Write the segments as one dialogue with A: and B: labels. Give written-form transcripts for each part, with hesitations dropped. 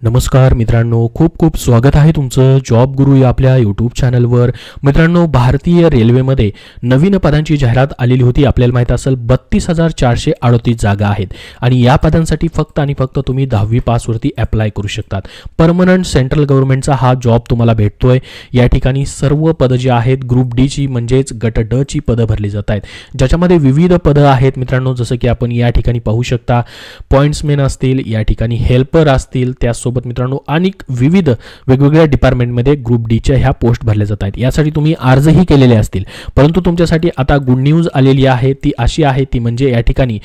A: नमस्कार मित्रांनो, खूप खूप स्वागत आहे तुमचं जॉब गुरु या आपल्या यूट्यूब चॅनलवर। मित्रांनो, भारतीय रेल्वेमध्ये नवीन पदांची जाहिरात आलेली होती। आपल्याला माहित असेल 32,438 जागा आहेत आणि या पदांसाठी फक्त आणि फक्त तुम्ही 10वी पासवरती अप्लाय करू शकतात। परमनंट सेंट्रल गव्हर्नमेंटचा हा जॉब तुम्हाला भेटतोय। या ठिकाणी सर्व पदं जी आहेत ग्रुप डी ची म्हणजेच गट ड ची पदं भरली जात आहेत, ज्याच्यामध्ये विविध पदं आहेत मित्रांनो। जसं की आपण या ठिकाणी पाहू शकता, पॉइंट्समॅन असतील, या ठिकाणी हेल्पर असतील, त्यासोबत मित्रांनो अनेक विविध वेगवेगळ्या डिपार्टमेंटमध्ये ग्रुप डी च्या ह्या पोस्ट भरल्या जात आहेत। यासाठी तुम्ही अर्जही केलेले असतील, परंतु तुमच्यासाठी आता गुड न्यूज आलेली आहे। ती अशी आहे, ती म्हणजे या ठिकाणी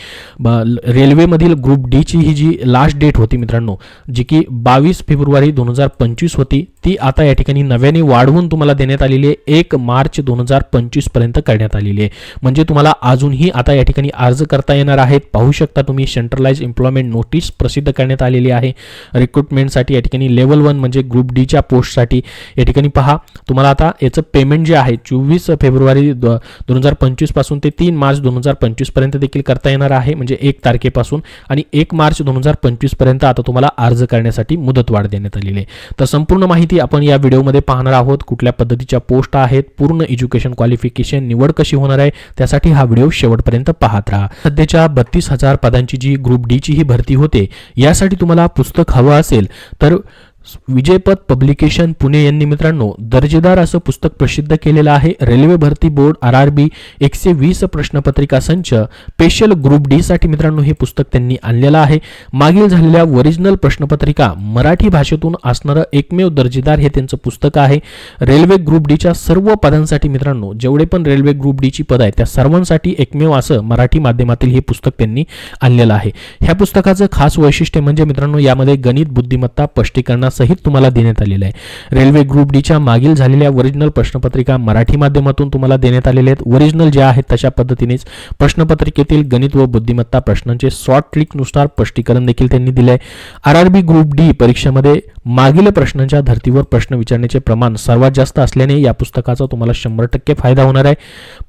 A: रेल्वेमधील ग्रुप डी ची ही जी लास्ट डेट होती मित्रांनो, जी की 22 फेब्रुवारी 2025 होती, ती आता या ठिकाणी नव्याने वाढवून तुम्हाला देण्यात आलेली आहे। 1 मार्च 2025 पर्यंत करण्यात आलेली आहे। म्हणजे तुम्हाला अजूनही आता या ठिकाणी अर्ज करता येणार आहेत। पाहू शकता तुम्ही, सेंट्रलाइज एम्प्लॉयमेंट नोटीस प्रसिद्ध करण्यात आलेली आहे रिक्रुटमेंटसाठी। या ठिकाणी लेवल 1 म्हणजे ग्रुप डी च्या पोस्टसाठी या ठिकाणी पहा, तुम्हाला आता याचं पेमेंट जे आहे 24 फेब्रुवारी 2025 पासून ते 3 मार्च 2025 पर्यंत देखील करता येणार आहे। म्हणजे 1 तारखेपासून आणि 1 मार्च 2025 पर्यंत आता तुम्हाला अर्ज करण्यासाठी मुदतवाढ देण्यात आलेली आहे। तर संपूर्ण माहिती आपण या व्हिडिओमध्ये पाहणार आहोत। कुठल्या पद्धतीच्या पोस्ट आहेत, पूर्ण एज्युकेशन क्वालिफिकेशन, निवड कशी होणार आहे, त्यासाठी हा व्हिडिओ शेवटपर्यंत पाहत राहा। सध्याच्या 32,000 पदांची जी ग्रुप डी ची ही भरती होते, यासाठी तुम्हाला पुस्तक हवं असेल तर विजयपथ पब्लिकेशन पुणे यांनी मित्रांनो दर्जेदार असं पुस्तक प्रसिद्ध केलेलं आहे। रेल्वे भरती बोर्ड RRB 120 प्रश्नपत्रिका संच स्पेशल ग्रुप डी साठी मित्रांनो हे पुस्तक त्यांनी आणलेलं आहे। मागील झालेल्या ओरिजिनल प्रश्नपत्रिका मराठी भाषेतून असणारं एकमेव दर्जेदार हे त्यांचं पुस्तक आहे। रेल्वे ग्रुप डी च्या सर्व पदांसाठी मित्रांनो, जेवढे पण रेल्वे ग्रुप डी ची पद आहेत त्या सर्वांसाठी एकमेव असं मराठी माध्यमातील हे पुस्तक त्यांनी आणलेलं आहे। ह्या पुस्तकाचं खास वैशिष्ट्य म्हणजे मित्रांनो, यामध्ये गणित बुद्धिमत्ता स्पष्टीकरण सहित तुम्हाला देण्यात आलेले आहे। रेल्वे ग्रुप डी च्या मागील झालेल्या ओरिजिनल प्रश्नपत्रिका मराठी माध्यमातून तुम्हाला देण्यात आलेले आहेत। ओरिजिनल जे आहेत तशा पद्धतीनेच प्रश्नपत्रिकेतील गणित व बुद्धिमत्ता प्रश्नांचे शॉर्ट ट्रिक नुसार स्पष्टीकरण देखील त्यांनी दिले आहे। RRB ग्रुप डी परीक्षेमध्ये मागील प्रश्नांच्या धर्तीवर प्रश्न विचारण्याचे प्रमाण सर्वात जास्त असल्याने या पुस्तकाचा तुम्हाला 100% फायदा होणार आहे।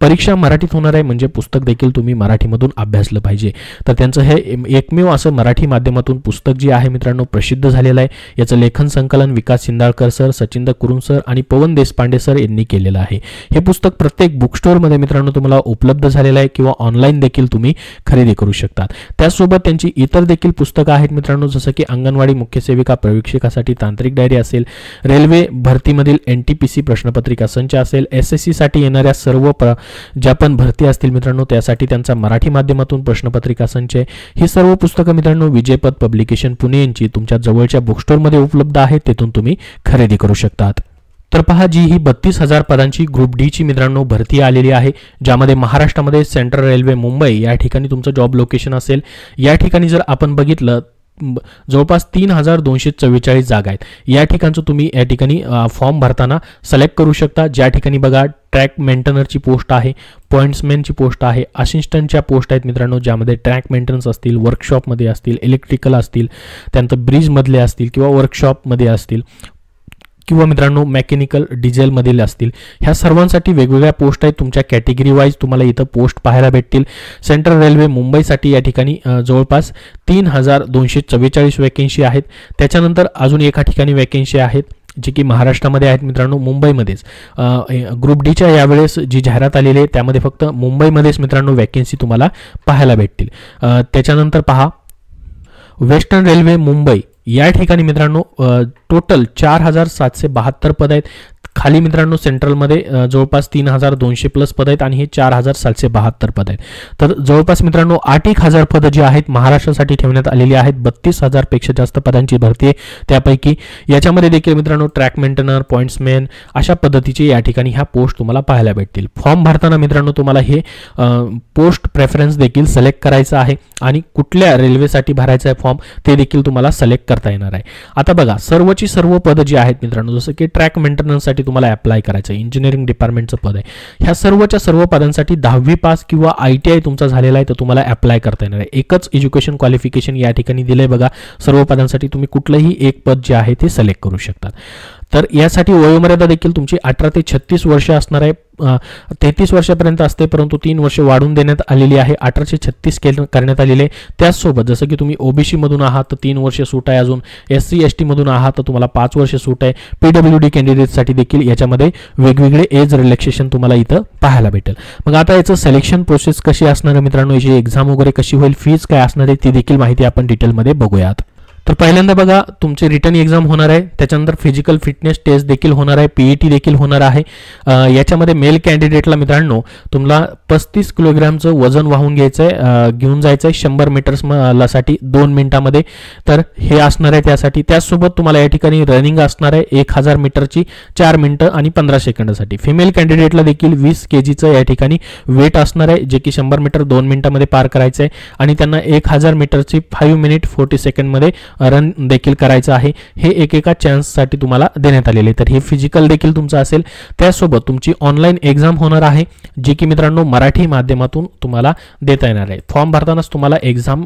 A: परीक्षा मराठीत होणार आहे, म्हणजे पुस्तक देखील तुम्ही मराठीमधून अभ्यासलं पाहिजे। तर त्यांचं हे एकमेव असं मराठी माध्यमातून पुस्तक जे आहे मित्रांनो प्रसिद्ध झालेलं आहे। याचं लेखन संकलन विकास सिंदाळकर सर, सचिंद्र कुरुम सर आणि पवन देशपांडे सर यांनी केलेलं आहे। हे पुस्तक प्रत्येक बुक स्टोअर मध्ये मित्रांनो तुम्हाला उपलब्ध झालेलं आहे किंवा ऑनलाईन देखील तुम्ही खरेदी करू शकतात। त्यासोबत त्यांची इतर देखील पुस्तकं आहेत मित्रांनो, जसं की अंगणवाडी मुख्य सेविका प्रशिक्षकासाठी तांत्रिक डायरी असेल, रेल्वे भरतीमधील NTPC प्रश्नपत्रिका संच असेल, SSC साठी येणाऱ्या सर्व ज्या पण भरती असतील मित्रांनो त्यासाठी त्यांचा मराठी माध्यमातून प्रश्नपत्रिका संच आहे। ही सर्व पुस्तकं मित्रांनो विजयपथ पब्लिकेशन पुणे यांची तुमच्या जवळच्या बुक स्टोअर मध्ये उपलब्ध आहेत, तेथून तुम्ही खरेदी करू शकतात। तर पहा, जी ही 32,000 पदांची ग्रुप डी ची मित्रांनो भरती आलेली आहे, ज्यामध्ये महाराष्ट्रामध्ये सेंट्रल रेल्वे मुंबई या ठिकाणी तुमचं जॉब लोकेशन असेल। या ठिकाणी जर आपण बघितलं जवळपास 3,244 जागा आहेत। या ठिकाणचं तुम्ही या ठिकाणी फॉर्म भरताना सिलेक्ट करू शकता। ज्या ठिकाणी बघा ट्रॅक मेंटेनरची पोस्ट आहे, पॉइंट्समॅनची पोस्ट आहे, असिस्टंटच्या पोस्ट आहेत मित्रांनो, ज्यामध्ये ट्रॅक मेंटेनन्स असतील, वर्कशॉपमध्ये असतील, इलेक्ट्रिकल असतील, त्यानंतर ब्रिजमधले असतील किंवा वर्कशॉपमध्ये असतील किंवा मित्रांनो मेकॅनिकल डिझेल मधील असतील। ह्या सर्वांसाठी वेगवेगळ्या पोस्ट आहेत। तुमच्या कॅटेगरी वाईज तुम्हाला इथं पोस्ट पाहायला भेटतील। सेंट्रल रेल्वे मुंबईसाठी या ठिकाणी जवळपास 3,244 वॅकन्सी आहेत। त्याच्यानंतर अजून एका ठिकाणी वॅकन्सी आहेत जी की महाराष्ट्रामध्ये आहेत मित्रांनो, मुंबईमध्येच। ग्रुप डीच्या यावेळेस जी जाहिरात आलेली आहे त्यामध्ये फक्त मुंबईमध्येच मित्रांनो वॅकन्सी तुम्हाला पाहायला भेटतील। त्याच्यानंतर पहा, वेस्टर्न रेल्वे मुंबई या ठिकाणी मित्रांनो टोटल 4,772 पद आहेत। खाली मित्रांनो सेंट्रलमध्ये जवळपास 3,200 प्लस पद आहेत आणि हे 4,772 पद आहेत। तर जवळपास मित्रांनो 8,000 पद जी आहेत महाराष्ट्रासाठी ठेवण्यात आलेली आहेत। 32,000 पेक्षा जास्त पदांची भरती आहे। त्यापैकी याच्यामध्ये देखील मित्रांनो ट्रॅक मेंटेनर, पॉइंट्समॅन अशा पद्धतीचे या ठिकाणी ह्या पोस्ट तुम्हाला पाहायला भेटतील। फॉर्म भरताना मित्रांनो तुम्हाला हे पोस्ट प्रेफरन्स देखील सिलेक्ट करायचं आहे आणि कुठल्या रेल्वेसाठी भरायचं आहे फॉर्म ते देखील तुम्हाला सिलेक्ट करता येणार आहे। आता बघा, सर्वची सर्व पद जी आहेत मित्रांनो, जसं की ट्रॅक मेंटेनन्ससाठी तुम्हाला अप्लाय करायचं आहे, इंजिनिअरिंग डिपार्टमेंटचं पद आहे। ह्या सर्वच्या सर्व पदांसाठी 10वी पास किंवा ITI तुमचा झालेला आहे तर तुम्हाला अप्लाय करता येणार आहे। एकच एज्युकेशन क्वालिफिकेशन या ठिकाणी दिलंय बघा। सर्व पदांसाठी तुम्ही कुठलंही एक पद जे आहे ते सिलेक्ट करू शकतात। तर यासाठी वयोमर्यादा देखील तुमची 18 ते 36 वर्ष असणार आहे. 33 वर्षापर्यंत असते, परंतु 3 वर्ष वाढून देण्यात आलेली आहे. 18 ते 36 करण्यात आलेले आहे. त्याचसोबत जसं की तुम्ही ओबीसी मधून आहात तर 3 वर्ष सूट आहे. अजून SC ST मधून आहात तर तुम्हाला 5 वर्ष सूट आहे. PWD कॅन्डिडेटसाठी देखील याच्यामध्ये वेगवेगळे एज रिलॅक्सेशन तुम्हाला इथं पाहायला भेटेल. मग आता याचं सिलेक्शन प्रोसेस कशी असणार आहे मित्रांनो, याची एक्झाम वगैरे कशी होईल, फीज काय असणार आहे ती देखील माहिती आपण डिटेलमध्ये बघूयात. तर पहिल्यांदा बघा, तुमची रिटर्न एक्झाम होणार आहे, त्याच्यानंतर फिजिकल फिटनेस टेस्ट देखील होणार आहे, PET देखील होणार आहे. याच्यामध्ये मेल कॅन्डिडेटला मित्रांनो तुम्हाला 35 किलोग्रामचं वजन वाहून घ्यायचं आहे, घेऊन जायचं आहे 100 मीटर्ससाठी 2 मिनिटामध्ये. तर हे असणार आहे त्यासाठी. त्याचसोबत तुम्हाला या ठिकाणी रनिंग असणार आहे 1000 मीटरची 4 मिनिटं आणि 15 सेकंदासाठी. फिमेल कॅन्डिडेटला देखील 20 kgचं या ठिकाणी वेट असणार आहे, जे की 100 मीटर 2 मिनिटामध्ये पार करायचं आहे आणि त्यांना 1000 मीटरची 5 मिनिट 40 सेकंडमध्ये रन देखील करायचं आहे. हे एकेका चान्ससाठी तुम्हाला देण्यात आलेले. तर हे फिजिकल देखील तुमचं असेल. त्यासोबत तुमची ऑनलाईन एक्झाम होणार आहे, जी की मित्रांनो मराठी माध्यमातून तुम्हाला देता येणार आहे. फॉर्म भरतानाच तुम्हाला एक्झाम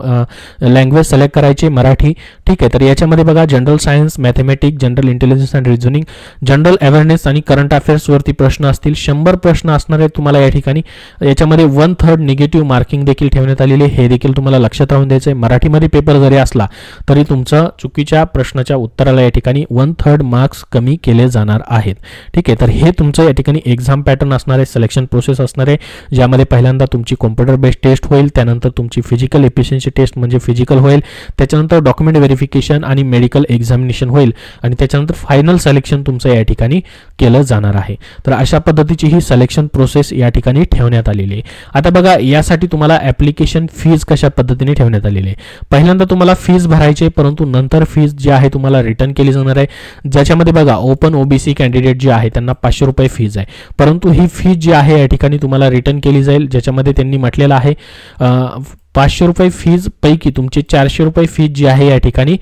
A: लँग्वेज सिलेक्ट करायची मराठी. ठीक आहे. तर याच्यामध्ये बघा, general science, mathematics, general intelligence and reasoning, general awareness आणि करंट अफेअर्स वरती प्रश्न असतील. 100 प्रश्न असणार आहेत तुम्हाला या ठिकाणी. याच्यामध्ये 1/3 निगेटिव्ह मार्किंग देखील ठेवण्यात आलेली. हे देखील तुम्हाला लक्षात राहून द्यायचं आहे. मराठीमध्ये पेपर जरी असला तरी तुमचं चुकीच्या प्रश्नाच्या उत्तराला या ठिकाणी 1/3 मार्क्स कमी केले जाणार आहेत. ठीक आहे. तर हे तुमचं या ठिकाणी एक्झाम पॅटर्न असणार आहे, सिलेक्शन प्रोसेस असणार आहे, ज्यामध्ये पहिल्यांदा तुमची कॉम्प्युटर बेस्ड टेस्ट होईल, त्यानंतर तुमची फिजिकल एफिशियन्सी टेस्ट म्हणजे फिजिकल होईल, त्याच्यानंतर डॉक्युमेंट व्हेरिफिकेशन आणि मेडिकल एक्झामिनेशन होईल आणि त्याच्यानंतर फायनल सिलेक्शन तुमचं या ठिकाणी केलं जाणार आहे. तर अशा पद्धतीची ही सिलेक्शन प्रोसेस या ठिकाणी ठेवण्यात आलेली आहे. आता बघा, यासाठी तुम्हाला ॲप्लिकेशन फीज कशा पद्धतीने ठेवण्यात आलेली आहे. पहिल्यांदा तुम्हाला फीज भरायची, परंतु नंतर फीज जी आहे तुम्हाला रिटर्न केली जाणार आहे. ज्याच्यामध्ये बघा, ओपन OBC कॅन्डिडेट जे आहे त्यांना 500 रुपये फीज आहे, परंतु ही फीज जी आहे या ठिकाणी तुम्हाला रिटर्न केली जाईल. ज्याच्यामध्ये त्यांनी म्हटलेलं आहे 500 रुपये फीज पैकी तुमची 400 रुपये फीज जी आहे या ठिकाणी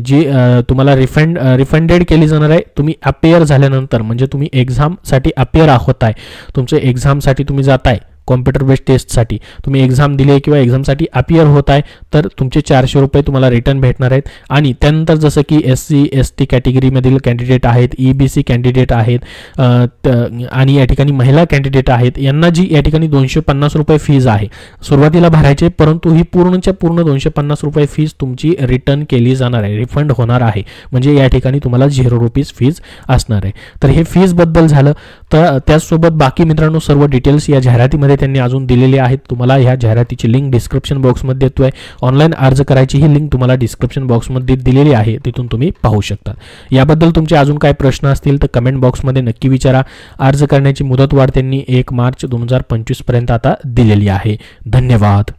A: जी तुम्हाला रिफंडेड केली जाणार आहे. तुम्ही अपियर झाल्यानंतर, म्हणजे तुम्ही एक्झामसाठी अपियर होत आहे, तुमचे एक्झामसाठी तुम्ही जाताय कॉम्प्युटर बेस्ड टेस्टसाठी, तुम्ही एक्झाम दिली आहे किंवा एक्झामसाठी अपियर होत आहे, तर तुमचे 400 रुपये तुम्हाला रिटर्न भेटणार आहेत. आणि त्यानंतर जसं की SC ST कॅटेगरीमधील कॅन्डिडेट आहेत, EBC कॅन्डिडेट आहेत आणि या ठिकाणी महिला कॅन्डिडेट आहेत, यांना जी या ठिकाणी 250 रुपये फीज आहे सुरुवातीला भरायचे, परंतु ही पूर्णच्या पूर्ण 250 रुपये फीज तुमची रिटर्न केली जाणार आहे, रिफंड होणार आहे. म्हणजे या ठिकाणी तुम्हाला 0 रुपीज फीज असणार आहे. तर हे फीजबद्दल झालं. तर त्याचसोबत बाकी मित्रांनो सर्व डिटेल्स या जाहिरातीमध्ये त्यांनी अजून दिलेले आहेत. तुम्हाला ह्या जाहिरातीची लिंक डिस्क्रिप्शन बॉक्समध्ये देतोय. ऑनलाईन अर्ज करायची ही लिंक तुम्हाला डिस्क्रिप्शन बॉक्समध्ये दिलेली आहे, तिथून तुम्ही पाहू शकता. याबद्दल तुमचे अजून काय प्रश्न असतील तर कमेंट बॉक्समध्ये नक्की विचारा. अर्ज करण्याची मुदतवाढ त्यांनी 1 मार्च 2025 पर्यंत आता दिलेली आहे. धन्यवाद.